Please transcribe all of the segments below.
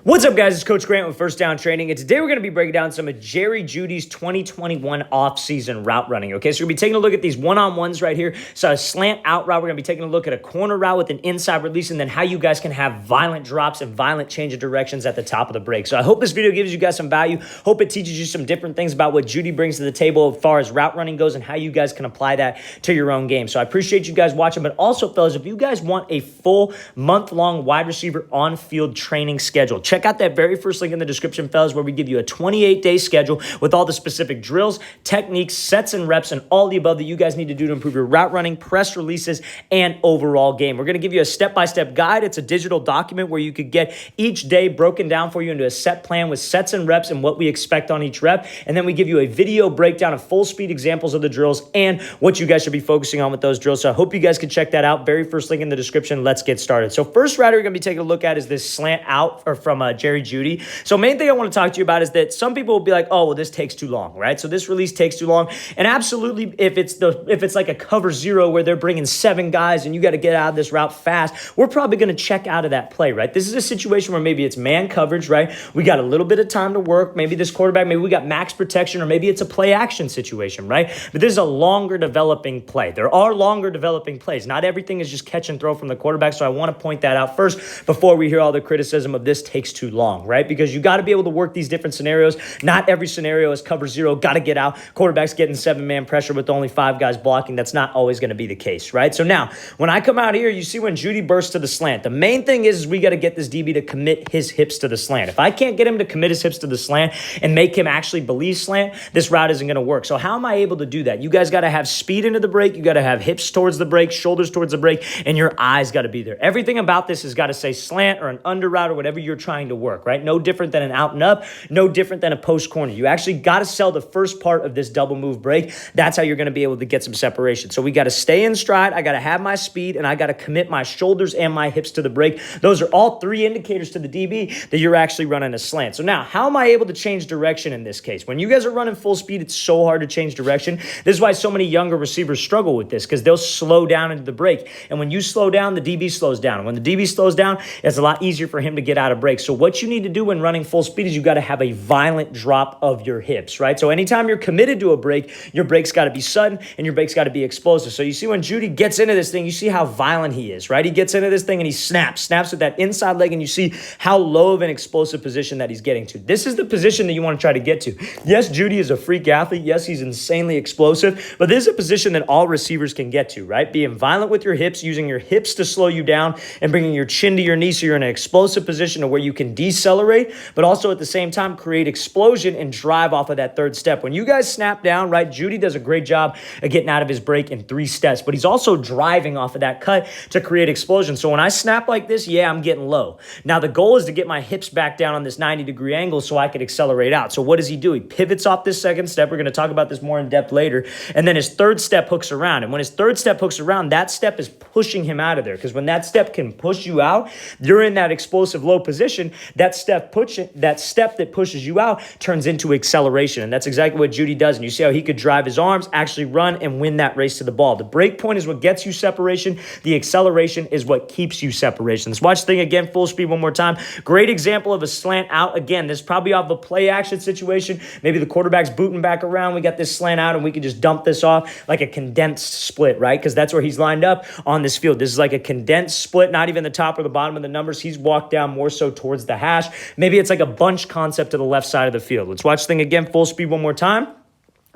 What's up, guys? It's Coach Grant with First Down Training, and today we're going to be breaking down some of JEUDY'S 2021 off-season route running, okay? So we're going to be taking a look at these one-on-ones right here. So a slant out route, we're going to be taking a look at a corner route with an inside release, and then how you guys can have violent drops and violent change of directions at the top of the break. So I hope this video gives you guys some value. Hope it teaches you some different things about what JEUDY brings to the table as far as route running goes and how you guys can apply that to your own game. So I appreciate you guys watching, but also, fellas, if you guys want a full month-long wide receiver on-field training schedule, check out that very first link in the description, fellas, where we give you a 28-day schedule with all the specific drills, techniques, sets and reps, and all the above that you guys need to do to improve your route running, press releases, and overall game. We're going to give you a step-by-step guide. It's a digital document where you could get each day broken down for you into a set plan with sets and reps and what we expect on each rep. And then we give you a video breakdown of full-speed examples of the drills and what you guys should be focusing on with those drills. So I hope you guys can check that out. Very first link in the description. Let's get started. So first route we're going to be taking a look at is this slant out or from JEUDY. So main thing I want to talk to you about is that some people will be like, oh, well, this takes too long, right? So this release takes too long. And absolutely, if it's like a cover zero where they're bringing 7 guys and you got to get out of this route fast, we're probably going to check out of that play, right? This is a situation where maybe it's man coverage, right? We got a little bit of time to work. Maybe this quarterback, maybe we got max protection, or maybe it's a play action situation, right? But this is a longer developing play. There are longer developing plays. Not everything is just catch and throw from the quarterback. So I want to point that out first before we hear all the criticism of this takes too long, right? Because you got to be able to work these different scenarios. Not every scenario is cover zero, got to get out. Quarterback's getting 7-man pressure with only 5 guys blocking. That's not always going to be the case, right? So now, when I come out here, you see when JEUDY bursts to the slant. The main thing is we got to get this DB to commit his hips to the slant. If I can't get him to commit his hips to the slant and make him actually believe slant, this route isn't going to work. So how am I able to do that? You guys got to have speed into the break. You got to have hips towards the break, shoulders towards the break, and your eyes got to be there. Everything about this has got to say slant or an under route or whatever you're trying to work, right? No different than an out and up, no different than a post corner. You actually got to sell the first part of this double move break. That's how you're going to be able to get some separation. So we got to stay in stride. I got to have my speed, and I got to commit my shoulders and my hips to the break. Those are all 3 indicators to the DB that you're actually running a slant. So now, how am I able to change direction in this case? When you guys are running full speed, it's so hard to change direction. This is why so many younger receivers struggle with this, because they'll slow down into the break. And when you slow down, the DB slows down. And when the DB slows down, it's a lot easier for him to get out of break. So what you need to do when running full speed is you got to have a violent drop of your hips, right? So anytime you're committed to a break, your break's got to be sudden and your break's got to be explosive. So you see when JEUDY gets into this thing, you see how violent he is, right? He gets into this thing and he snaps with that inside leg, and you see how low of an explosive position that he's getting to. This is the position that you want to try to get to. Yes, JEUDY is a freak athlete. Yes, he's insanely explosive, but this is a position that all receivers can get to, right? Being violent with your hips, using your hips to slow you down and bringing your chin to your knee so you're in an explosive position to where you can decelerate, but also at the same time create explosion and drive off of that third step. When you guys snap down, right, JEUDY does a great job of getting out of his break in 3 steps, but he's also driving off of that cut to create explosion. So when I snap like this, yeah, I'm getting low. Now the goal is to get my hips back down on this 90-degree angle so I could accelerate out. So what does he do? He pivots off this second step. We're going to talk about this more in depth later. And then his third step hooks around. And when his third step hooks around, that step is pushing him out of there. Because when that step can push you out, you're in that explosive low position. That step that pushes you out turns into acceleration. And that's exactly what JEUDY does. And you see how he could drive his arms, actually run, and win that race to the ball. The break point is what gets you separation. The acceleration is what keeps you separation. Let's watch the thing again, full speed one more time. Great example of a slant out. Again, this is probably off a play action situation. Maybe the quarterback's booting back around. We got this slant out, and we can just dump this off like a condensed split, right? Because that's where he's lined up on this field. This is like a condensed split, not even the top or the bottom of the numbers. He's walked down more so towards the hash. Maybe it's like a bunch concept to the left side of the field. Let's watch the thing again, full speed one more time.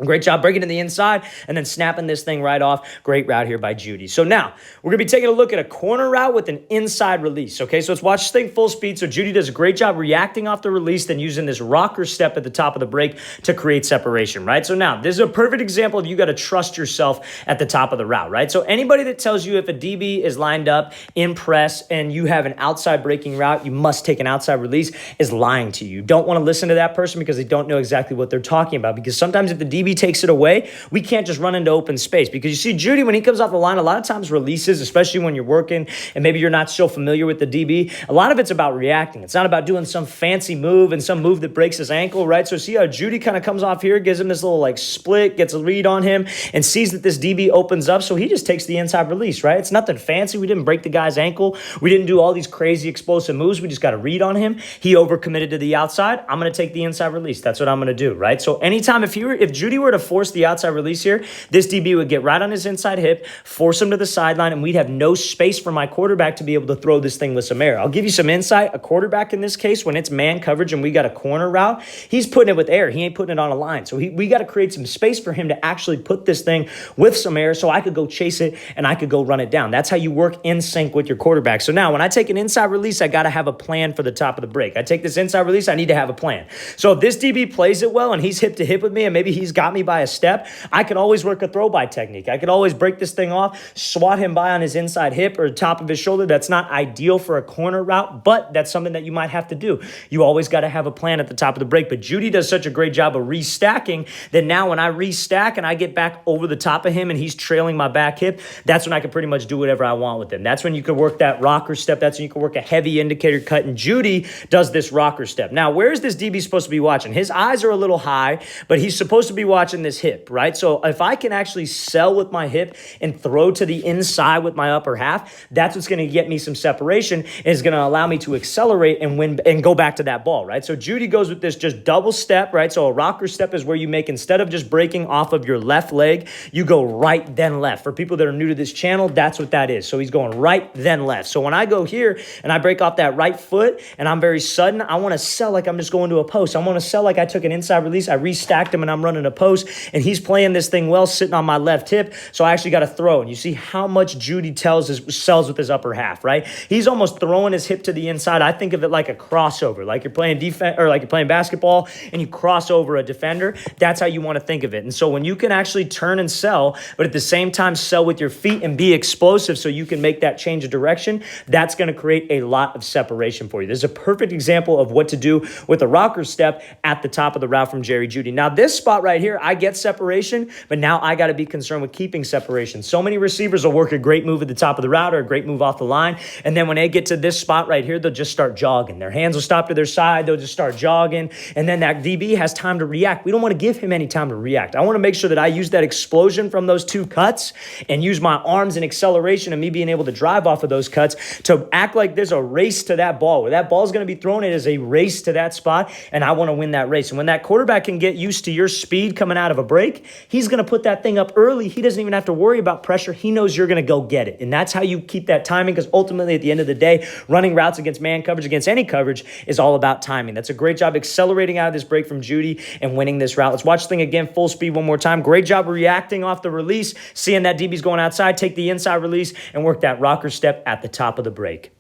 Great job breaking to the inside and then snapping this thing right off. Great route here by JEUDY. So now we're going to be taking a look at a corner route with an inside release. Okay, so let's watch this thing full speed. So JEUDY does a great job reacting off the release, then using this rocker step at the top of the break to create separation, right? So now this is a perfect example of you got to trust yourself at the top of the route, right? So anybody that tells you if a DB is lined up in press and you have an outside breaking route, you must take an outside release is lying to you. You don't want to listen to that person because they don't know exactly what they're talking about. Because sometimes if the DB DB takes it away, we can't just run into open space. Because you see Jeudy, when he comes off the line, a lot of times releases, especially when you're working and maybe you're not so familiar with the DB, a lot of it's about reacting. It's not about doing some fancy move and some move that breaks his ankle, right? So see how Jeudy kind of comes off here, gives him this little like split, gets a read on him, and sees that this DB opens up, so he just takes the inside release, right? It's nothing fancy. We didn't break the guy's ankle. We didn't do all these crazy explosive moves. We just got a read on him. He overcommitted to the outside. I'm going to take the inside release. That's what I'm going to do, right? So anytime if Jeudy were to force the outside release here, this DB would get right on his inside hip, force him to the sideline, and we'd have no space for my quarterback to be able to throw this thing with some air. I'll give you some insight. A quarterback in this case, when it's man coverage and we got a corner route, he's putting it with air. He ain't putting it on a line. So we got to create some space for him to actually put this thing with some air so I could go chase it and I could go run it down. That's how you work in sync with your quarterback. So now when I take an inside release, I got to have a plan for the top of the break. I take this inside release, I need to have a plan. So if this DB plays it well and he's hip to hip with me and maybe he's got me by a step, I can always work a throw by technique. I could always break this thing off, swat him by on his inside hip or top of his shoulder. That's not ideal for a corner route, but that's something that you might have to do. You always got to have a plan at the top of the break. But Jeudy does such a great job of restacking that now when I restack and I get back over the top of him and he's trailing my back hip, that's when I can pretty much do whatever I want with him. That's when you could work that rocker step. That's when you can work a heavy indicator cut. And Jeudy does this rocker step. Now, where is this DB supposed to be watching? His eyes are a little high, but he's supposed to be watching this hip, right? So if I can actually sell with my hip and throw to the inside with my upper half, that's what's going to get me some separation and is going to allow me to accelerate and win and go back to that ball, right? So Jeudy goes with this just double step, right? So a rocker step is where you make, instead of just breaking off of your left leg, you go right then left. For people that are new to this channel, that's what that is. So he's going right then left. So when I go here and I break off that right foot and I'm very sudden, I want to sell like I'm just going to a post. I want to sell like I took an inside release, I restacked him and I'm running a post and he's playing this thing well sitting on my left hip. So I actually got to throw. And you see how much Jeudy sells with his upper half, right? He's almost throwing his hip to the inside. I think of it like a crossover, like you're playing defense or like you're playing basketball and you cross over a defender. That's how you want to think of it. And so when you can actually turn and sell, but at the same time sell with your feet and be explosive so you can make that change of direction, that's going to create a lot of separation for you. This is a perfect example of what to do with a rocker step at the top of the route from Jerry Jeudy. Now this spot right here, I get separation, but now I got to be concerned with keeping separation. So many receivers will work a great move at the top of the route or a great move off the line, and then when they get to this spot right here, they'll just start jogging. Their hands will stop to their side, they'll just start jogging, and then that DB has time to react. We don't want to give him any time to react. I want to make sure that I use that explosion from those two cuts and use my arms and acceleration and me being able to drive off of those cuts to act like there's a race to that ball. Where that ball is going to be thrown, it is a race to that spot, and I want to win that race. And when that quarterback can get used to your speed coming out of a break, he's going to put that thing up early. He doesn't even have to worry about pressure. He knows you're going to go get it. And that's how you keep that timing, because ultimately at the end of the day, running routes against man coverage, against any coverage, is all about timing. That's a great job accelerating out of this break from Jeudy and winning this route. Let's watch the thing again, full speed one more time. Great job reacting off the release, seeing that DB's going outside, take the inside release and work that rocker step at the top of the break.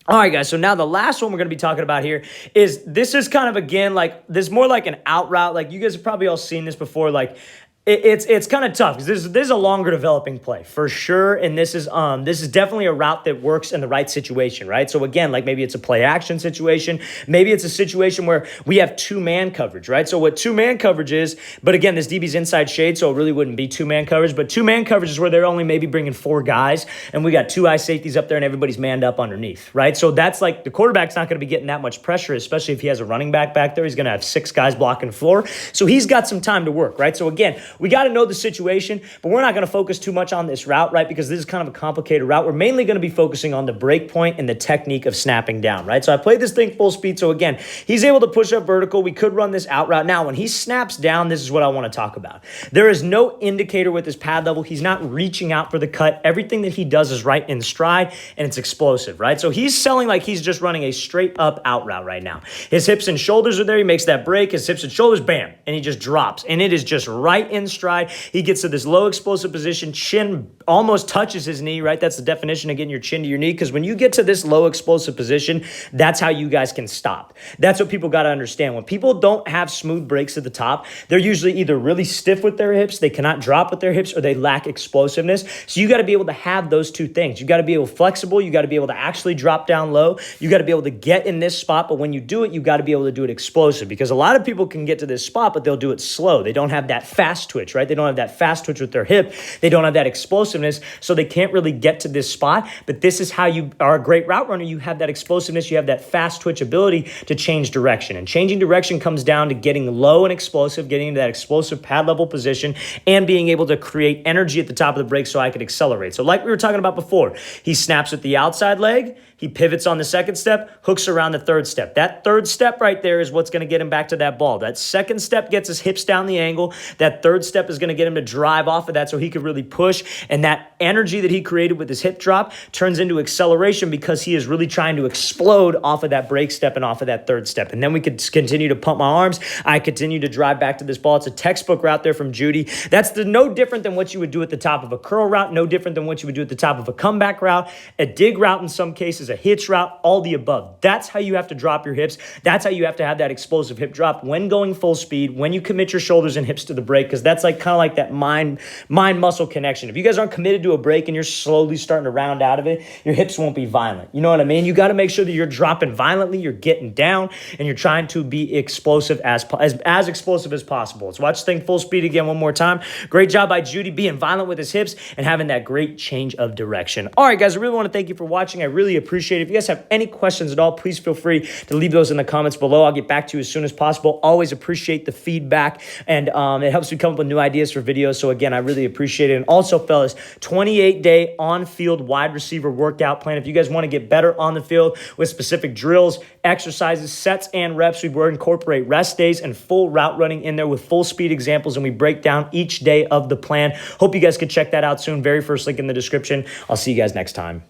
All right, guys, so now the last one we're going to be talking about here is, this is kind of, again, like, this is more like an out route. Like, you guys have probably all seen this before. Like, it's kind of tough because this is a longer developing play for sure, and this is definitely a route that works in the right situation, right? So again, like maybe it's a play action situation, maybe it's a situation where we have two-man coverage, right? So what two-man coverage is, but again, this DB's inside shade, so it really wouldn't be two-man coverage, but two-man coverage is where they're only maybe bringing four guys, and we got two eye safeties up there, and everybody's manned up underneath, right? So that's like, the quarterback's not going to be getting that much pressure, especially if he has a running back there. He's going to have six guys blocking the floor, so he's got some time to work, right? So again, we got to know the situation, but we're not going to focus too much on this route, right? Because this is kind of a complicated route. We're mainly going to be focusing on the break point and the technique of snapping down, right? So I played this thing full speed. So again, he's able to push up vertical. We could run this out route. Now, when he snaps down, this is what I want to talk about. There is no indicator with his pad level. He's not reaching out for the cut. Everything that he does is right in stride, and it's explosive, right? So he's selling like he's just running a straight up out route right now. His hips and shoulders are there. He makes that break. His hips and shoulders, bam, and he just drops. And it is just right in in stride. He gets to this low explosive position, chin almost touches his knee, right? That's the definition of getting your chin to your knee, because when you get to this low explosive position, that's how you guys can stop. That's what people got to understand. When people don't have smooth breaks at the top, they're usually either really stiff with their hips, they cannot drop with their hips, or they lack explosiveness. So you got to be able to have those two things. You got to be able flexible. You got to be able to actually drop down low. You got to be able to get in this spot, but when you do it, you got to be able to do it explosive, because a lot of people can get to this spot, but they'll do it slow. They don't have that fast twitch, right? They don't have that fast twitch with their hip. They don't have that explosiveness, so they can't really get to this spot. But this is how you are a great route runner. You have that explosiveness. You have that fast twitch ability to change direction. And changing direction comes down to getting low and explosive, getting into that explosive pad level position, and being able to create energy at the top of the break so I could accelerate. So like we were talking about before, he snaps with the outside leg, he pivots on the second step, hooks around the third step. That third step right there is what's going to get him back to that ball. That second step gets his hips down the angle. That third step is going to get him to drive off of that so he could really push. And that energy that he created with his hip drop turns into acceleration, because he is really trying to explode off of that break step and off of that third step. And then we could continue to pump my arms. I continue to drive back to this ball. It's a textbook route there from Jeudy. That's no different than what you would do at the top of a curl route, no different than what you would do at the top of a comeback route, a dig route in some cases, a hitch route, all the above. That's how you have to drop your hips. That's how you have to have that explosive hip drop when going full speed, when you commit your shoulders and hips to the break, because that's like kind of like that mind-muscle connection. If you guys aren't committed to a break and you're slowly starting to round out of it, your hips won't be violent. You know what I mean? You got to make sure that you're dropping violently, you're getting down, and you're trying to be explosive as explosive as possible. Let's watch this thing full speed again one more time. Great job by Jeudy being violent with his hips and having that great change of direction. All right, guys, I really want to thank you for watching. I really appreciate it. If you guys have any questions at all, please feel free to leave those in the comments below. I'll get back to you as soon as possible. Always appreciate the feedback, and it helps me come up with new ideas for videos. So again, I really appreciate it. And also, fellas, 28-day on-field wide receiver workout plan. If you guys want to get better on the field with specific drills, exercises, sets, and reps, we incorporate rest days and full route running in there with full speed examples, and we break down each day of the plan. Hope you guys could check that out soon. Very first link in the description. I'll see you guys next time.